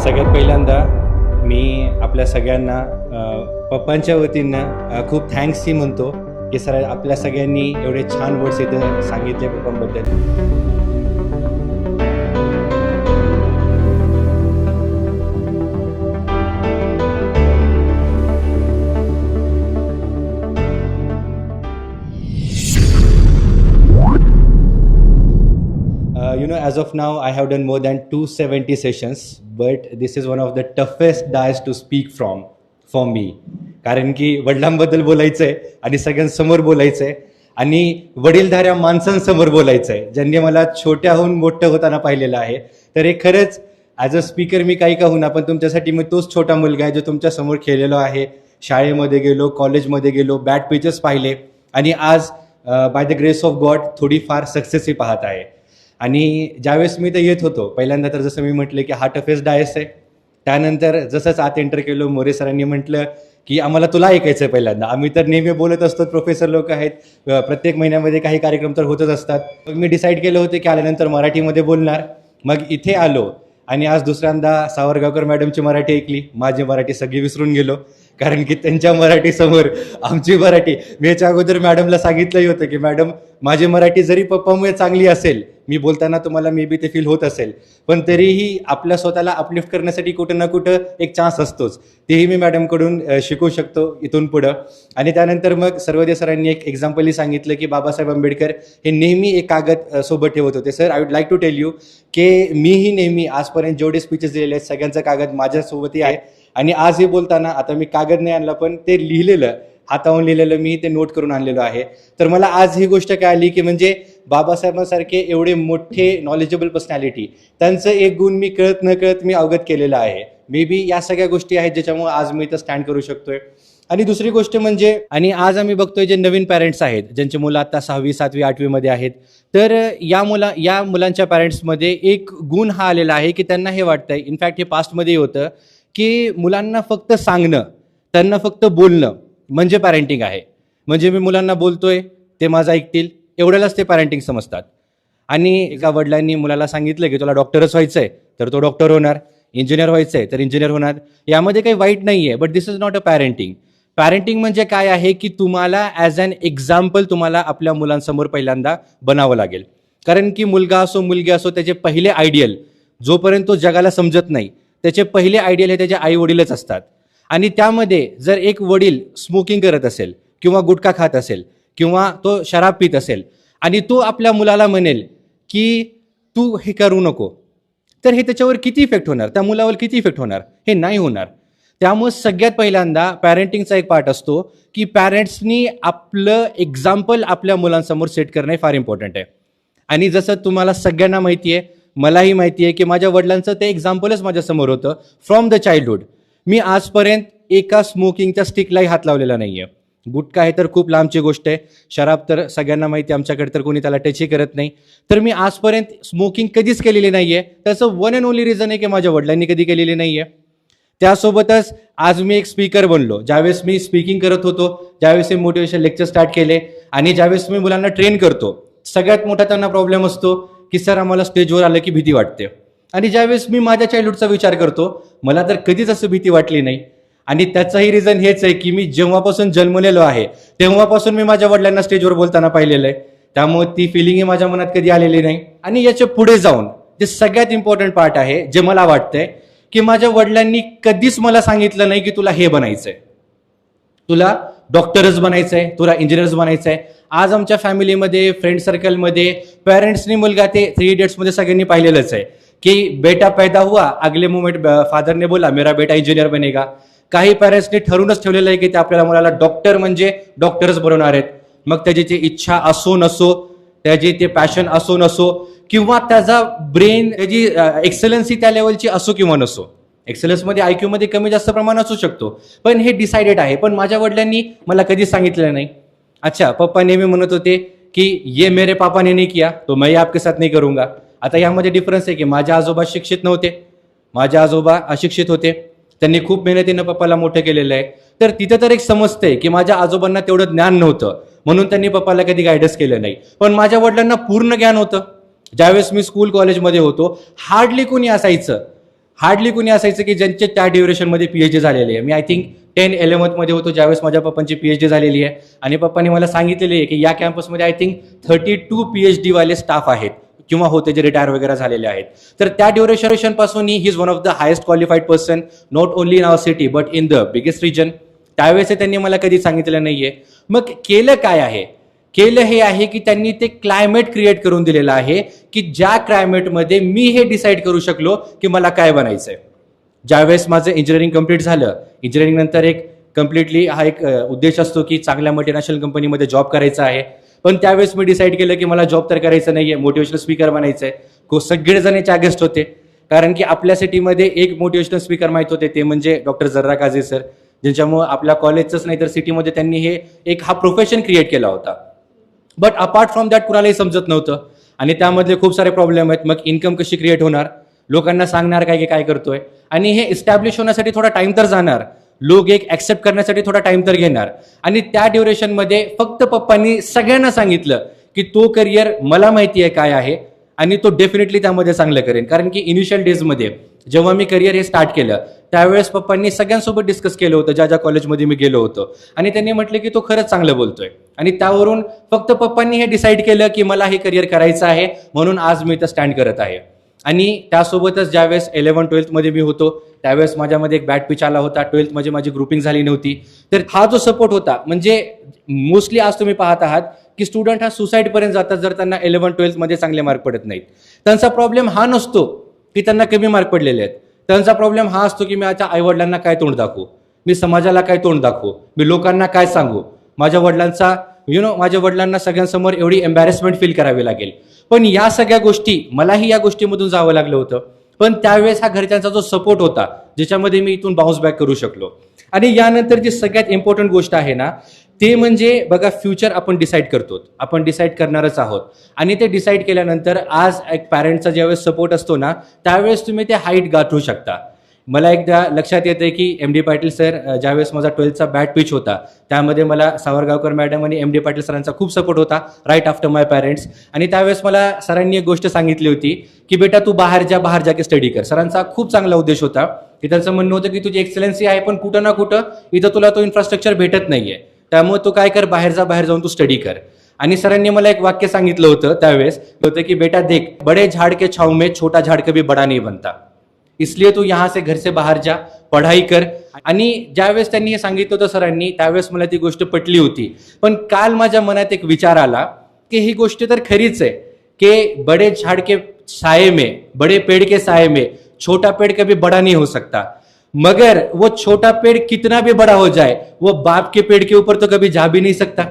सगळ्यात पहिल्यांदा मी आपल्या सगळ्यांना पप्पांच्या वतीनं खूप थँक्सही म्हणतो की सर आपल्या सगळ्यांनी एवढे छान वर्ड्स इथं सांगितले पप्पांबद्दल. As of now, I have done more than 270 sessions, but this is one of the toughest diets to speak from for me. कारण की वडिलांबद्दल बोलायचं आहे आणि सगळ्यांसमोर बोलायचं आहे आणि वडीलधाऱ्या माणसांसमोर बोलायचं आहे ज्यांनी मला छोट्याहून मोठं होताना पाहिलेलं आहे. तर हे खरंच ॲज अ स्पीकर मी काही का होईना, पण तुमच्यासाठी मी तोच छोटा मुलगा आहे जो तुमच्यासमोर खेळलेलो आहे. शाळेमध्ये गेलो, कॉलेजमध्ये गेलो, बॅट पिचेस पाहिले आणि आज by the grace of God थोडीफार सक्सेसही पाहत आहे. आणि ज्यावेळेस मी तर येत होतो पहिल्यांदा, तर जसं मी म्हटलं की हा टफेस्ट डायस आहे. त्यानंतर जसंच आत एंटर केलो, मोरे सरांनी म्हटलं की आम्हाला तुला ऐकायचं आहे पहिल्यांदा. आम्ही तर नेहमी बोलत असतो, प्रोफेसर लोक आहेत, प्रत्येक महिन्यामध्ये काही कार्यक्रम तर होतच असतात. मग मी डिसाईड केलं होतं की आल्यानंतर मराठीमध्ये बोलणार. मग इथे आलो आणि आज दुसऱ्यांदा सावरगावकर मॅडमची मराठी ऐकली. माझी मराठी सगळी विसरून गेलो, कारण की त्यांच्या मराठीसमोर आमची मराठी. मी याच्या अगोदर मॅडमला सांगितलंही होतं की मॅडम माझी मराठी जरी पप्पामुळे चांगली असेल, मी बोलताना तुम्हाला मे बी ते फील होत असेल, पण तरीही आपल्या स्वतःला अपलिफ्ट करण्यासाठी कुठं ना कुठं एक चान्स असतोच. तेही मी मॅडमकडून शिकू शकतो इथून पुढं. आणि त्यानंतर मग सर्वोदय सरांनी एक एक्झाम्पलही सांगितलं की बाबासाहेब आंबेडकर हे नेहमी एक कागद सोबत ठेवत होते. Sir, I would like to tell you की मीही नेहमी आजपर्यंत जेवढे स्पीचेस दिलेले आहेत सगळ्यांचा कागद माझ्यासोबतही आहे. आणि आजही बोलताना आता मी कागद नाही आणला, पण ते लिहिलेलं, हातावून लिहिलेलं मी ते नोट करून आणलेलो आहे. तर मला आज ही गोष्ट कळाली की म्हणजे बाबासाहेबांसारखे एवढे मोठे नॉलेजेबल पर्सनॅलिटी, त्यांचं एक गुण मी कळत न कळत मी अवगत केलेलं आहे. मे बी या सगळ्या गोष्टी आहेत ज्याच्यामुळे आज मी इथं स्टँड करू शकतोय. आणि दुसरी गोष्ट म्हणजे, आणि आज आम्ही बघतोय जे नवीन पॅरेंट्स आहेत ज्यांची मुलं आता 6वी, 7वी, 8वीमध्ये आहेत, तर या मुलांच्या पॅरेंट्समध्ये एक गुण हा आलेला आहे की त्यांना हे वाटतंय, इनफॅक्ट हे पास्टमध्येही होतं, की मुलांना फक्त सांगणं, त्यांना फक्त बोलणं म्हणजे पॅरेंटिंग आहे. म्हणजे मी मुलांना बोलतोय, ते माझं ऐकतील, एवढ्यालाच ते पॅरेंटिंग समजतात. आणि एका वडिलांनी मुलाला सांगितलं की तुला डॉक्टरच व्हायचं आहे तर तो डॉक्टर होणार, इंजिनियर व्हायचं आहे तर इंजिनियर होणार. यामध्ये काही वाईट नाही आहे, but this is not a parenting. Parenting म्हणजे काय आहे की तुम्हाला ॲज अन एक्झाम्पल तुम्हाला आपल्या मुलांसमोर पहिल्यांदा बनावं लागेल. कारण की मुलगा असो मुलगी असो, त्याचे पहिले आयडियल जोपर्यंत तो जगाला समजत नाही, त्याचे पहिले आयडियल हे त्याचे आई वडीलच असतात. आणि त्यामध्ये जर एक वडील स्मोकिंग करत असेल किंवा गुटखा खात असेल किंवा तो शराब पित असेल आणि तो आपल्या मुलाला म्हणेल की तू हे करू नको, तर हे त्याच्यावर किती इफेक्ट होणार, त्या मुलावर किती इफेक्ट होणार? हे नाही होणार. त्यामुळे सगळ्यात पहिल्यांदा पॅरेंटिंगचा एक पार्ट असतो की पॅरेंट्सनी आपलं एक्झाम्पल आपल्या मुलांसमोर सेट करणं फार इम्पॉर्टंट आहे. आणि जसं तुम्हाला सगळ्यांना माहिती आहे, मलाही माहिती आहे की माझ्या वडिलांचं ते एक्झाम्पलच माझ्यासमोर होतं फ्रॉम द चाइल्डहुड. मी आजपर्यंत एका स्मोकिंगच्या स्टिकलाही हात लावलेला नाही आहे. गुटखा आहे तर खूप लांबची गोष्ट आहे, शराब तर सगळ्यांना माहिती आहे, आमच्याकडे तर कोणी त्याला टचही करत नाही. तर मी आजपर्यंत स्मोकिंग कधीच केलेली नाही आहे. त्याचं वन अँड ओनली रिझन आहे की माझ्या वडिलांनी कधी केलेली नाही आहे. त्यासोबतच आज मी एक स्पीकर बनलो. ज्यावेळेस मी स्पीकिंग करत होतो, ज्यावेळेस मी मोटिवेशन लेक्चर स्टार्ट केले आणि ज्यावेळेस मी मुलांना ट्रेन करतो, सगळ्यात मोठा त्यांना प्रॉब्लेम असतो की सर आम्हाला स्टेजवर आलं की भीती वाटते. आणि ज्यावेळेस मी माझ्या चाइल्डहुडचा विचार करतो, मला तर कधीच असं भीती वाटली नाही. आणि त्याचंही रिझन हेच आहे की मी जेव्हापासून जन्मलेलो आहे तेव्हापासून मी माझ्या वडिलांना स्टेजवर बोलताना पाहिलेलं आहे. त्यामुळे ती फिलिंग माझ्या मनात कधी आलेली नाही. आणि याच्या पुढे जाऊन जे सगळ्यात इम्पॉर्टंट पार्ट आहे, जे मला वाटतंय की माझ्या वडिलांनी कधीच मला सांगितलं नाही की तुला हे बनायचंय, तुला डॉक्टरच बनायचंय, तुला इंजिनियर्स बनायचंय. आज आमच्या फॅमिलीमध्ये, फ्रेंड सर्कलमध्ये पेरेंट्सनी मुलगा ते 3 इडियट्समध्ये सगळ्यांनी पाहिलेलंच आहे की बेटा पैदा हुआ, अगले मोमेंट फादर ने बोला मेरा बेटा इंजिनियर बनेगा. काही पेरेंट्सनी ठरूनच ठेवलेलं आहे की ते आपल्याला मुलाला डॉक्टर म्हणजे डॉक्टरच बनवणार आहेत. मग त्याची ती इच्छा असो नसो, त्याची ते पॅशन असो नसो, किंवा त्याचा ब्रेन, त्याची एक्सलन्सी त्या लेवलची असो किंवा नसो. एक्सलन्समध्ये IQ मध्ये कमी जास्त प्रमाण असू शकतो, पण हे डिसाइडेड आहे. पण माझ्या वडिलांनी मला कधीच सांगितलेलं नाही. अच्छा, पप्पा नेहमी म्हणत होते की ये मेरे पापा ने नहीं किया तो मैं आपके साथ नहीं करूंगा. आता यामध्ये डिफरन्स आहे की माझे आजोबा शिक्षित नव्हते, माझे आजोबा अशिक्षित होते. त्यांनी खूप मेहनतीनं पप्पाला मोठं केलेलं आहे. तर तिथं तर एक समजतंय की माझ्या आजोबांना तेवढं ज्ञान नव्हतं म्हणून त्यांनी पप्पाला कधी गायडन्स केलं नाही. पण माझ्या वडिलांना पूर्ण ज्ञान होतं. ज्यावेळेस मी स्कूल कॉलेजमध्ये होतो, हार्डली कोणी असायचं, हार्डली कुणी असायचं की ज्यांचे त्या ड्युरेशनमध्ये PhD झालेली आहे. मी आय थिंक 10-11th होतो ज्यावेळेस माझ्या पप्पांची PhD झालेली आहे आणि पप्पांनी मला सांगितलेली आहे की या कॅम्पसमध्ये आय थिंक 32 PhD वाले स्टाफ आहेत किंवा होते जे रिटायर वगैरे झालेले आहेत. तर त्या ड्युरेशन पासून he is one of the highest qualified person not only in our city but in the biggest region. त्यावेळेस त्यांनी मला कधी सांगितलं नाहीये. मग केलं काय आहे? केलं हे आहे की त्यांनी ते क्लायमेट क्रिएट करून दिलेलं आहे की ज्या क्लायमेटमध्ये मी हे डिसाईड करू शकलो की मला काय बनायचंय. ज्यावेळेस माझं इंजिनिअरिंग कम्प्लीट झालं, इंजिनिअरिंग नंतर एक कम्प्लिटली हा एक उद्देश असतो की चांगल्या मल्टीनॅशनल कंपनीमध्ये जॉब करायचा आहे. पण त्यावेळेस मी डिसाईड केलं की मला जॉब तर करायचं नाहीये, मोटिवेशनल स्पीकर बनायचंय. सगळेजण याच्या अगेन्स्ट होते कारण की आपल्या सिटीमध्ये एक मोटिवेशनल स्पीकर माहित होते, ते म्हणजे डॉक्टर जर्रा काझी सर, ज्यांच्यामुळे आपल्या कॉलेजच नाही तर सिटीमध्ये त्यांनी हे एक हा प्रोफेशन क्रिएट केला होता. बट अपार्ट फ्रॉम दॅट कुणालाही समजत नव्हतं आणि त्यामधले खूप सारे प्रॉब्लेम आहेत. मग इन्कम कशी क्रिएट होणार, लोकांना सांगणार काय की काय करतोय, आणि हे इस्टॅब्लिश होण्यासाठी थोडा टाइम तर जाणार, लोक एक ऍक्सेप्ट करण्यासाठी थोडा टाइम तर घेणार. आणि त्या ड्युरेशनमध्ये फक्त पप्पांनी सगळ्यांना सांगितलं की तो करिअर मला माहिती आहे काय आहे आणि तो डेफिनेटली त्यामध्ये चांगलं करेन. कारण की इनिशियल डेजमध्ये जेव्हा मी करिअर हे स्टार्ट केलं त्यावेळेस पप्पांनी सगळ्यांसोबत डिस्कस केलं होतं ज्या ज्या कॉलेजमध्ये मी गेलो होतो आणि त्यांनी म्हटलं की तो खरंच चांगलं बोलतोय. आणि त्यावरून फक्त पप्पांनी हे डिसाईड केलं की मला हे करिअर करायचं आहे, म्हणून आज मी इथं स्टँड करत आहे. आणि त्यासोबतच ज्यावेळेस 11-12th मी होतो त्यावेळेस माझ्यामध्ये एक बॅड पिच आला होता. 12th मध्ये माझी ग्रुपिंग झाली नव्हती. तर हा जो सपोर्ट होता, म्हणजे मोस्टली आज तुम्ही पाहत आहात की स्टुडंट हा सुसाईड पर्यंत जातात जर त्यांना 11-12th चांगले मार्क पडत नाहीत. त्यांचा प्रॉब्लेम हा नसतो की त्यांना कमी मार्क पडलेले आहेत. त्यांचा प्रॉब्लेम हा असतो की मी आता आईवडिलांना काय तोंड दाखवू, मी समाजाला काय तोंड दाखवू, मी लोकांना काय सांगू, माझ्या वडिलांचा माझ्या वडिलांना सगळ्यांसमोर एवढी एम्बॅरेसमेंट फील करावी लागेल. पण या सगळ्या गोष्टी, मलाही या गोष्टीमधून जावं लागलं होतं. पण त्यावेळेस हा घरच्यांचा जो सपोर्ट होता ज्याच्यामध्ये मी इथून बाउन्स बॅक करू शकलो. आणि यानंतर जी सगळ्यात इम्पॉर्टंट गोष्ट आहे ना, ते म्हणजे बघा, फ्युचर आपण डिसाईड करतो, आपण डिसाईड करणारच आहोत. आणि ते डिसाईड केल्यानंतर आज एक पॅरेंटचा ज्यावेळेस सपोर्ट असतो ना, त्यावेळेस तुम्ही ते हाईट गाठू शकता. मला एकदा लक्षात येते की MD पाटील सर, ज्यावेळेस माझा 12th बॅड पिच होता त्यामध्ये मला सावरगावकर मॅडम आणि MD पाटील सरांचा खूप सपोर्ट होता राईट आफ्टर माय पॅरेंट्स. आणि त्यावेळेस मला सरांनी एक गोष्ट सांगितली होती की बेटा तू बाहेर जा की स्टडी कर. सरांचा खूप चांगला उद्देश होता की त्यांचं म्हणणं होतं की तुझी एक्सलन्सी आहे पण कुठं ना कुठं इथं तुला तो इन्फ्रास्ट्रक्चर भेटत नाहीये, त्यामुळे तू काय कर, बाहेर जाऊन तू स्टडी कर. आणि सरांनी मला एक वाक्य सांगितलं होतं त्यावेळेस, होतं की बेटा देख, बडे झाड के छाव में छोटा झाड कभी बडा नहीं बनता, इसलिए तू यहाँ से घर से बाहर जा, पढ़ाई कर. आणि ज्यावेळेस त्यांनी हे सांगितलं होतं सरांनी, त्यावेळेस मला ती गोष्ट पटली होती. पण काल माझ्या मनात एक विचार आला की ही गोष्ट तर खरीच आहे की बड़े झाड़ के साये में, बड़े पेड़ के साये में छोटा पेड़ कभी बड़ा नहीं हो सकता, मगर वो छोटा पेड़ कितना भी बड़ा हो जाए वो बाप के पेड़ के ऊपर तो कभी जा भी नहीं सकता,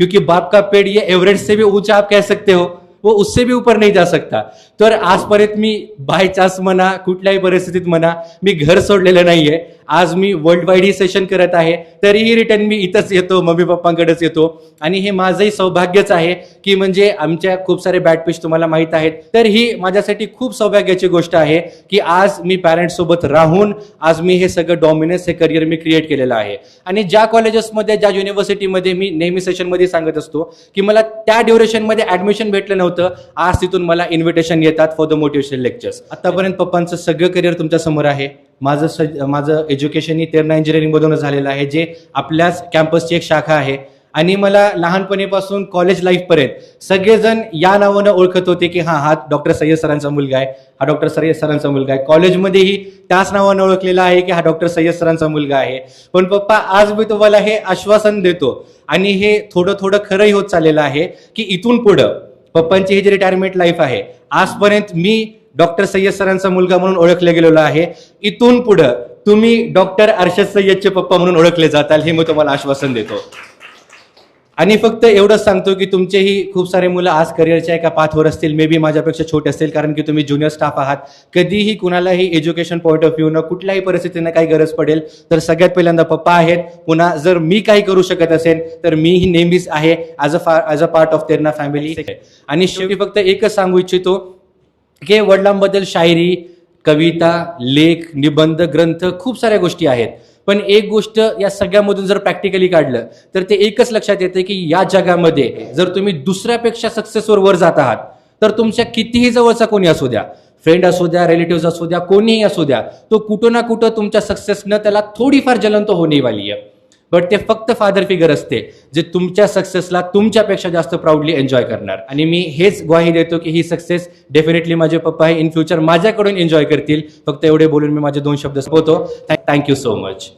क्योंकि बाप का पेड़ ये एवरेस्ट से भी ऊंचा आप कह सकते हो, वो उससे भी ऊपर नहीं जा सकता. तर आजपर्यंत मी बाय चान्स म्हणा, कुठल्याही परिस्थितीत म्हणा, मी घर सोडलेलं नाहीये. आज मी वर्ल्ड वाईड ही सेशन करत आहे, तरीही रिटर्न मी इथंच येतो, मम्मी पप्पांकडेच येतो. आणि हे माझंही सौभाग्यच आहे की म्हणजे आमच्या खूप सारे बॅड पिच तुम्हाला माहित आहेत, तर ही माझ्यासाठी खूप सौभाग्याची गोष्ट आहे की आज मी पॅरेंट्स सोबत राहून आज मी हे सगळं डॉमिनन्स, हे करिअर मी क्रिएट केलेलं आहे. आणि ज्या कॉलेजेसमध्ये, ज्या युनिव्हर्सिटीमध्ये मी नेहमी सेशनमध्ये सांगत असतो की मला त्या ड्युरेशनमध्ये ऍडमिशन भेटलं नव्हतं, आज तिथून मला इन्व्हिटेशन येतात फॉर द मोटिवेशनल लेक्चर्स. आतापर्यंत पप्पांचं सगळं करिअर तुमच्या समोर आहे. माझं एज्युकेशन ही तेरणा इंजिनिअरिंग मधूनच झालेलं आहे, जे आपल्याच कॅम्पसची एक शाखा आहे. आणि मला लहानपणीपासून कॉलेज लाईफपर्यंत सगळेजण या नावानं ओळखत होते की हा डॉक्टर सय्यद सरांचा मुलगा आहे, हा डॉक्टर सय्यद सरांचा मुलगा आहे. कॉलेजमध्येही त्याच नावानं ओळखलेला आहे की हा डॉक्टर सय्यद सरांचा मुलगा आहे. पण पप्पा, आज मी तुम्हाला हे आश्वासन देतो आणि हे थोडं थोडं खरंही होत चाललेलं आहे की इथून पुढं पप्पांची ही जी रिटायरमेंट लाईफ आहे, आजपर्यंत मी डॉक्टर सय्यद सरांचा मुलगा म्हणून ओळखले गेलेलो आहे. इथून पुढं तुम्ही डॉक्टर अरशद सय्यदचे पप्पा म्हणून ओळखले जाताल, हे मी तुम्हाला आश्वासन देतो. आणि फक्त एवढंच सांगतो की तुमचेही खूप सारे मुलं आज करिअरच्या एका पाथवर असतील, मे बी माझ्यापेक्षा छोटे असतील, कारण की तुम्ही ज्युनियर स्टाफ आहात. कधीही कुणालाही एज्युकेशन पॉईंट ऑफ व्ह्यूनं कुठल्याही परिस्थितीनं काही गरज पडेल तर सगळ्यात पहिल्यांदा पप्पा आहेत. पुन्हा जर मी काही करू शकत असेल तर मीही नेहमीच आहे as a part of Terna family. आणि शेवटी फक्त एकच सांगू इच्छितो की वडिलांबद्दल शायरी, कविता, लेख, निबंध, ग्रंथ खूप साऱ्या गोष्टी आहेत. पण एक गोष्ट या सगळ्यामधून जर प्रॅक्टिकली काढलं तर ते एकच लक्षात येते की या जगामध्ये जर तुम्ही दुसऱ्यापेक्षा सक्सेसवर वर जात आहात तर तुमच्या कितीही जवळचा कोणी असू द्या, फ्रेंड असू द्या, रिलेटिव्ह असू द्या, कोणीही असू द्या, तो कुठं ना कुठं तुमच्या सक्सेसनं त्याला थोडीफार जलन तो होणे वाली आहे. बट ते फक्त फादर फिगर असते जे तुमच्या सक्सेसला तुमच्यापेक्षा जास्त प्राऊडली एन्जॉय करणार. आणि मी हेच ग्वाही देतो की ही सक्सेस डेफिनेटली माझे पप्पा हे इन फ्युचर माझ्याकडून एन्जॉय करतील. फक्त एवढे बोलून मी माझे 2 शब्द संपवतो. Thank you so much.